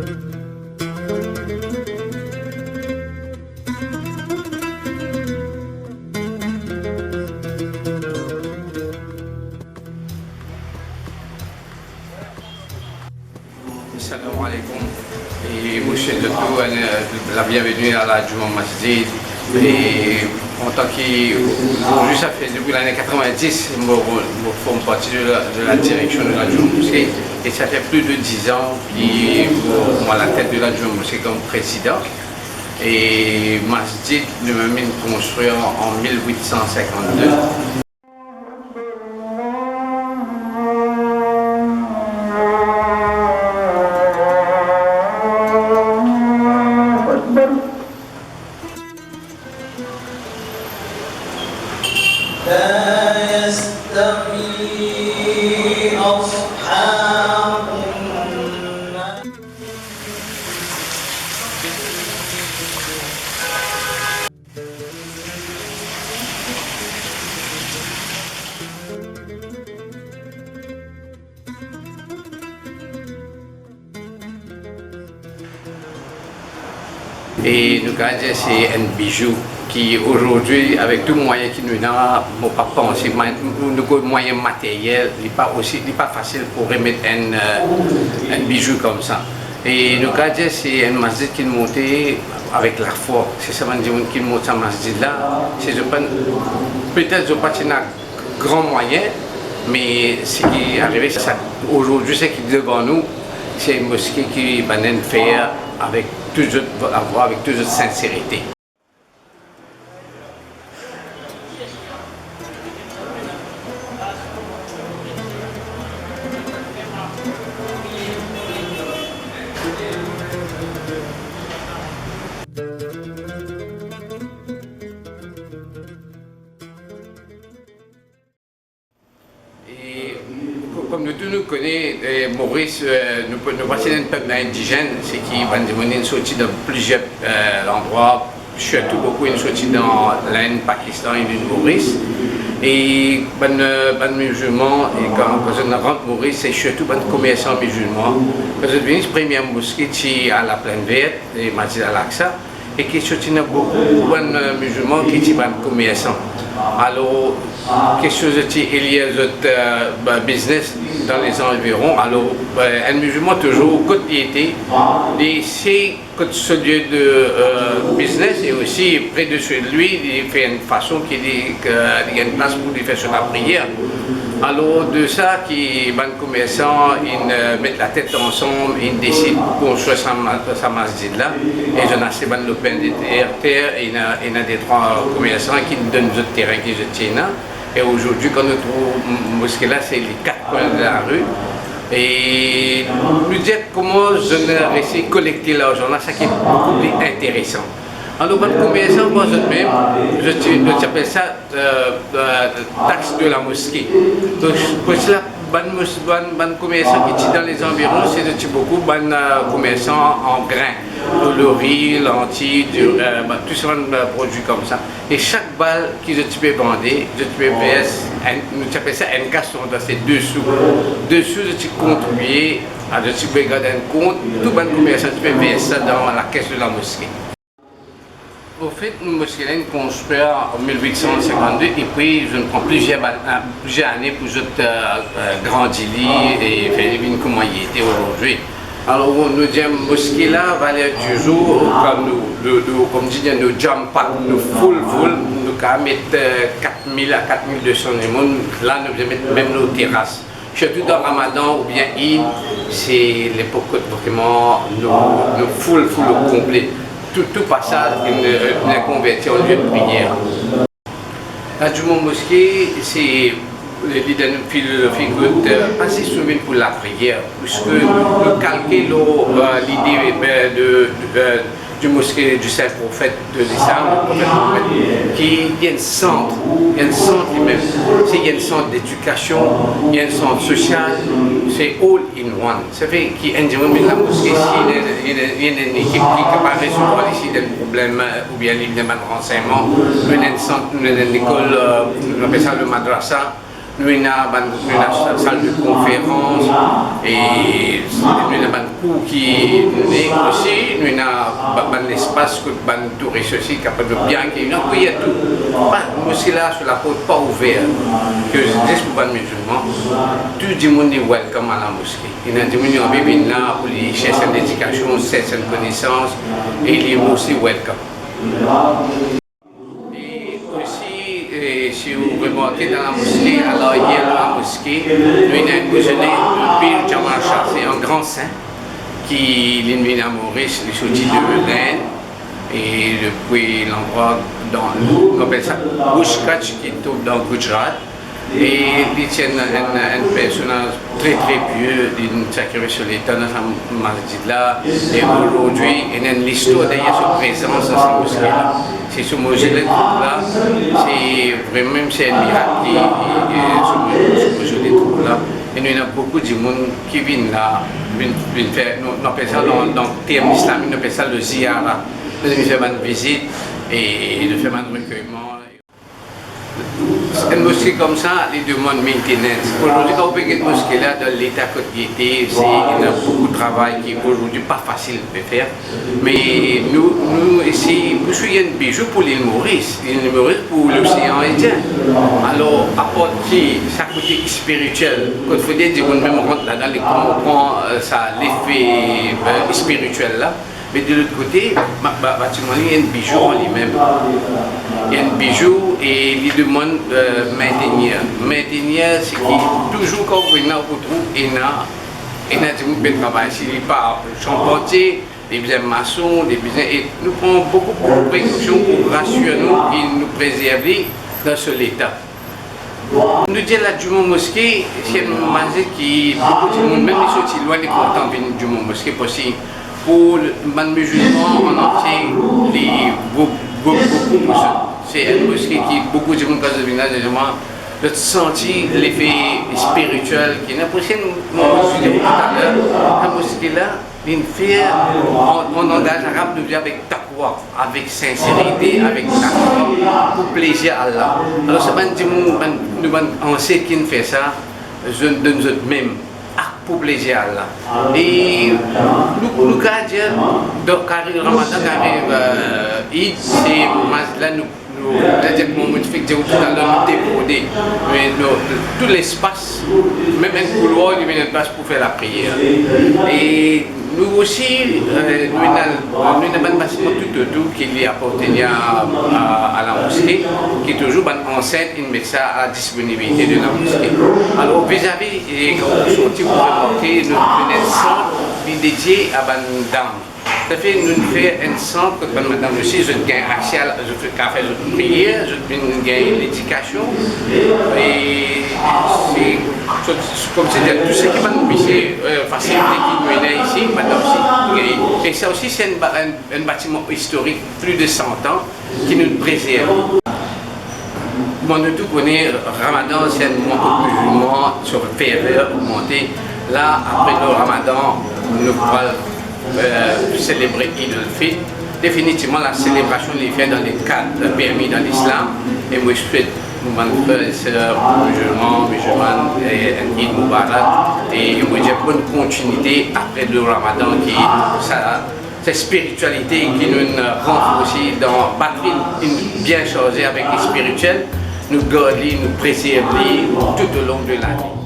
Assalamu alaikum et monsieur Dotto, la bienvenue à la Juma Masjid. Et en tant qu'aujourd'hui, ça fait depuis l'année 90, je forme partie de la direction de la Juma Mosquée et ça fait plus de 10 ans que moi à la tête de la Juma Mosquée comme président. Et Masjid nous a mis construit en 1852. Et nous avons c'est un bijou qui aujourd'hui, avec tous les moyens qui nous avons, nous pas penser, nous avons moyens matériels, il n'est pas facile pour remettre un bijou comme ça. Et nous avons c'est un masjid qui est monté avec la foi. C'est ça qui monte ce masjid là. Peut-être que je n'ai pas de grands moyens, mais ce qui est arrivé, aujourd'hui, ce qui est devant nous, c'est une mosquée qui va faire avec toute sincérité. Comme nous tous nous connaissons, Maurice, nous passons un peuple indigène, c'est qui va nous sortir dans plusieurs endroits, surtout beaucoup une sortie dans l'Inde, Pakistan et l'île Maurice. Et les musulmans, et quand on rentre Maurice, c'est surtout les commerçants musulmans. Quand on vient, la première mosquée à la Plaine Verte, et Masjid Al-Aqsa, et qui sortit beaucoup de musulmans qui sont des commerçants. Alors, quelque chose il y a un business dans les environs. Alors, un musulman toujours côté piété, c'est ce lieu de business et aussi près de chez lui, il fait une façon qu'il y a une place pour faire sur la prière. Alors, de ça, les commerçants ils mettent la tête ensemble, ils décident de construire sa masjid là. Et j'en ai assez de l'open de terre, il y a des trois commerçants qui nous donnent d'autres terrains qui se tiennent là. Et aujourd'hui, quand nous trouvons mosquée là, c'est les quatre coins de la rue. Et nous dire comment je n'ai réussi à collecter l'argent là, ça qui est beaucoup plus intéressant. Alors, les commerçants, moi, j'appelle ça taxe de la mosquée. Donc, pour cela, les commerçants qui sont dans les environs, c'est beaucoup de commerçants en grains, le riz, lentilles, tout ce produits comme ça. Et chaque balle qu'ils peux vendre, je peux nous appelle ça un casson, c'est 2 sous. 2 sous, je peux contribuer à garder un compte, tout le commerçant peut verser ça dans la caisse de la mosquée. Au fait, une mosquée est construite en 1852 et puis je prends plusieurs années pour grandir et faire une comme il était aujourd'hui. Alors nous disons mosquée là va aller toujours comme dit nous jump pack, nous full, nous pouvons mettre 4000 à 4200 personnes, là nous pouvons mettre même nos terrasses. Surtout dans Ramadan ou bien Eid, c'est l'époque vraiment nous full au complet. Tout passage est converti en lieu de prière. La Juma Mosquée, c'est l'idée d'une philosophie assez souvent pour la prière, puisque nous calquons l'idée du mosquée du Saint-Prophète de l'Islam, qui y a un centre lui-même. Il y a un centre d'éducation, il y a un centre social, c'est all in one. Ça fait qu'il y a la mosquée, il y a une équipe qui apparaît souvent ici des problèmes ou bien des renseignements, il y a un centre, une école, on appelle ça le madrasa. nous avons une salle de conférence et nous avons un cours qui est aussi, nous avons un espace que les touristes aussi capable de bien qu'il y a tout. Nous aussi là sur la porte pas ouverte, que je dis pour les musulmans, tout le monde est welcome à la mosquée. Il y a des gens qui viennent là pour les chercher une éducation, chercher une connaissance et ils sont aussi welcome. Si vous remarquez dans la mosquée, alors hier dans la mosquée, nous avons un déjeuner de Pir Jamal Shah, c'est un grand saint qui est venu à Maurice, il est sorti de l'Inde et depuis l'endroit on appelle ça Bush Kutch qui est dans Gujarat. Et il tient un personnage très pieux d'une sacrée sur l'État dans sa masjid là. Et aujourd'hui, il y a une histoire derrière sa présence dans cette mosquée là. C'est ce mausolée là, c'est vraiment un miracle ce mausolée là. Et nous avons beaucoup de monde qui viennent là, viennent faire, on appelle ça dans le terme islamique, on appelle ça le ziyara. Nous faisons une visite et nous faisons un recueillement. Une mosquée comme ça, les demande maintenance. Aujourd'hui, quand on peut une mosquée là, dans l'état que il y a beaucoup de travail qui est aujourd'hui pas facile de faire. Mais nous ici, nous sommes un bijou pour l'île Maurice, pour l'océan Indien. Alors, à part qui, ça côté spirituel, quand il faut dire qu'on même rentre là-dedans, on comprend l'effet spirituel là. Mais de l'autre côté, bâtiment, il y a un bijou en lui-même. Il y a un bijou et il demande maintenir. Maintenir, c'est qui toujours quand on vient au trou, il y a des gens qui travaillent. S'il n'est pas charpentier, des besoins maçons, des besoins. Et nous prenons beaucoup de précautions pour rassurer nous et nous préserver dans ce état. Nous disons là du Mont Mosquée, c'est une masjid qui, beaucoup de monde, même les sortis loin, les contents viennent du Mont Mosquée possible. Pour les musulmans en entier, beaucoup c'est une mosquée qui beaucoup de monde quand ils viennent de sentir l'effet spirituel qui est la prochaine tout à l'heure. La mosquée là, une fait en langage arabe nous dit avec taqwa, avec sincérité, avec taqwa, pour plaisir à Allah. Alors c'est pas nous sait qui fait ça, je donne même. Pour plaisir à Allah. Et nous avons dit, donc, le Ramadan arrive, c'est là, nous tout à l'heure, nous tout l'espace, même un couloir, il y a une place pour faire la prière. Et nous aussi, nous avons un bâtiment tout autour qui appartient à la mosquée, qui est toujours une enceinte, il met ça à la disponibilité de la mosquée. Alors vis-à-vis, quand vous sortez, vous remarquez, nous avons un centre dédié à une dame. Ça fait nous faisons un centre que madame aussi, je gagne accès à la prière, je gagne l'éducation. Et c'est comme c'était tout ce qui m'a nous facilité qui nous est ici, madame aussi. Et ça aussi, c'est un bâtiment historique, plus de 100 ans, qui nous préserve. Moi, nous tous connaissons Ramadan, c'est un moment musulman sur ferveur augmenté. Là, après le Ramadan, nous allons célébrer Eid al-Fitr. Définitivement, la célébration est faite dans les cadres permis dans l'islam. Et moi, je souhaite nos frères et sœurs musulmanes, un Eid Mubarak. Et moi, j'ai bonne continuité après le Ramadan qui est cette spiritualité qui nous rend aussi dans batterie bien chargée avec les spirituels, nous garder, nous préserver tout au long de l'année.